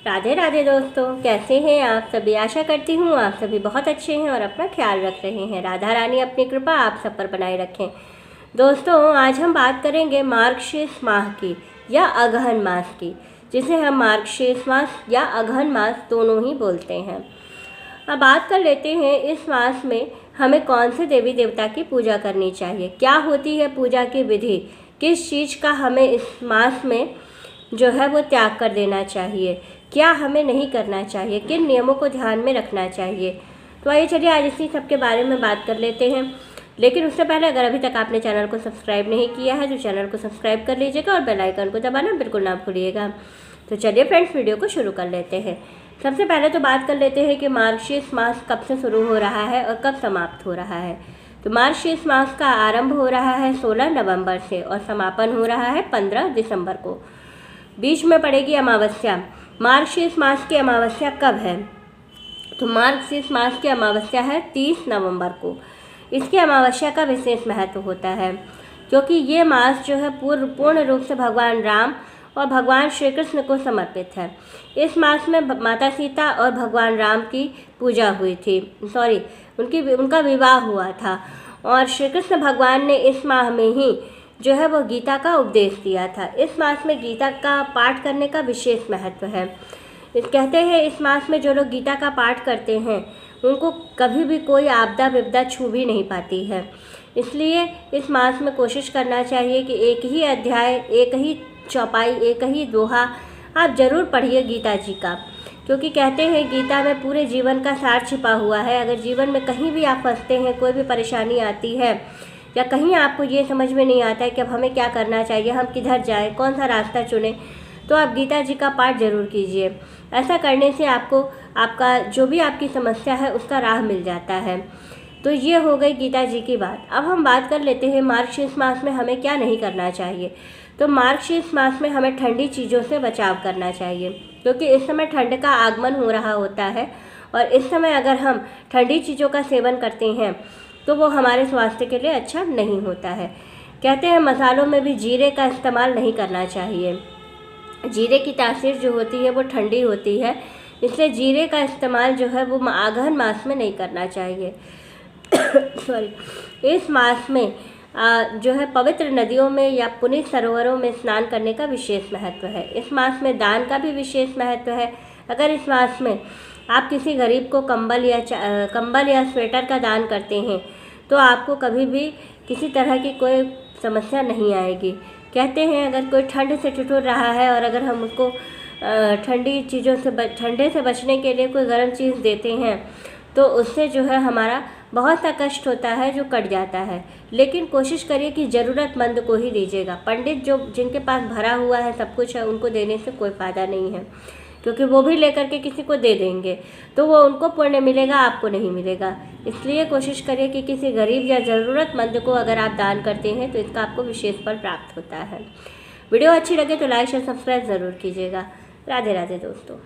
राधे राधे दोस्तों, कैसे हैं आप सभी। आशा करती हूँ आप सभी बहुत अच्छे हैं और अपना ख्याल रख रहे हैं। राधा रानी अपनी कृपा आप सब पर बनाए रखें। दोस्तों, आज हम बात करेंगे मार्गशीर्ष माह की या अगहन मास की, जिसे हम मार्गशीर्ष मास या अगहन मास दोनों ही बोलते हैं। अब बात कर लेते हैं इस मास में हमें कौन से देवी देवता की पूजा करनी चाहिए, क्या होती है पूजा की विधि, किस चीज़ का हमें इस मास में जो है वो त्याग कर देना चाहिए, क्या हमें नहीं करना चाहिए, किन नियमों को ध्यान में रखना चाहिए। तो आइए चलिए आज इसी सब के बारे में बात कर लेते हैं। लेकिन उससे पहले अगर अभी तक आपने चैनल को सब्सक्राइब नहीं किया है तो चैनल को सब्सक्राइब कर लीजिएगा और बेल आइकन को दबाना बिल्कुल ना भूलिएगा। तो चलिए फ्रेंड्स, वीडियो को शुरू कर लेते हैं। सबसे पहले तो बात कर लेते हैं कि मार्गशीर्ष मास कब से शुरू हो रहा है और कब समाप्त हो रहा है। तो मार्गशीर्ष मास का आरंभ हो रहा है 16 नवंबर से और समापन हो रहा है 15 दिसंबर को। बीच में पड़ेगी अमावस्या। मार्गशीर्ष मास की अमावस्या कब है? तो मार्गशीर्ष मास की अमावस्या है 30 नवंबर को। इसकी अमावस्या का विशेष महत्व होता है क्योंकि ये मास जो है पूर्ण रूप से भगवान राम और भगवान श्री कृष्ण को समर्पित है। इस मास में माता सीता और भगवान राम की पूजा हुई थी, उनका विवाह हुआ था और श्री कृष्ण भगवान ने इस माह में ही जो है वो गीता का उपदेश दिया था। इस मास में गीता का पाठ करने का विशेष महत्व है। कहते हैं इस मास में जो लोग गीता का पाठ करते हैं उनको कभी भी कोई आपदा विपदा छू भी नहीं पाती है। इसलिए इस मास में कोशिश करना चाहिए कि एक ही अध्याय, एक ही चौपाई, एक ही दोहा आप ज़रूर पढ़िए गीता जी का, क्योंकि कहते हैं गीता में पूरे जीवन का सार छिपा हुआ है। अगर जीवन में कहीं भी आप फंसते हैं, कोई भी परेशानी आती है या कहीं आपको ये समझ में नहीं आता है कि अब हमें क्या करना चाहिए, हम किधर जाएं, कौन सा रास्ता चुनें, तो आप गीता जी का पाठ जरूर कीजिए। ऐसा करने से आपको आपका जो भी आपकी समस्या है उसका राह मिल जाता है। तो ये हो गई गीता जी की बात। अब हम बात कर लेते हैं मार्गशीर्ष मास में हमें क्या नहीं करना चाहिए। तो मार्गशीर्ष मास में हमें ठंडी चीज़ों से बचाव करना चाहिए क्योंकि इस समय ठंड का आगमन हो रहा होता है और इस समय अगर हम ठंडी चीज़ों का सेवन करते हैं तो वो हमारे स्वास्थ्य के लिए अच्छा नहीं होता है। कहते हैं मसालों में भी जीरे का इस्तेमाल नहीं करना चाहिए। जीरे की तासीर जो होती है वो ठंडी होती है, इसलिए जीरे का इस्तेमाल जो है वो अगहन मास में नहीं करना चाहिए। इस मास में जो है पवित्र नदियों में या पुनीत सरोवरों में स्नान करने का विशेष महत्व है। इस मास में दान का भी विशेष महत्व है। अगर इस मास में आप किसी गरीब को कंबल या स्वेटर का दान करते हैं तो आपको कभी भी किसी तरह की कोई समस्या नहीं आएगी। कहते हैं अगर कोई ठंड से ठिठुर रहा है और अगर हम उसको ठंडे से बचने के लिए कोई गर्म चीज़ देते हैं तो उससे जो है हमारा बहुत सा कष्ट होता है जो कट जाता है। लेकिन कोशिश करिए कि ज़रूरतमंद को ही दीजिएगा। पंडित जिनके पास भरा हुआ है, सब कुछ है, उनको देने से कोई फ़ायदा नहीं है क्योंकि वो भी लेकर के किसी को दे देंगे तो वो उनको पुण्य मिलेगा, आपको नहीं मिलेगा। इसलिए कोशिश करिए कि किसी गरीब या ज़रूरतमंद को अगर आप दान करते हैं तो इसका आपको विशेष फल प्राप्त होता है। वीडियो अच्छी लगे तो लाइक शेयर सब्सक्राइब ज़रूर कीजिएगा। राधे राधे दोस्तों।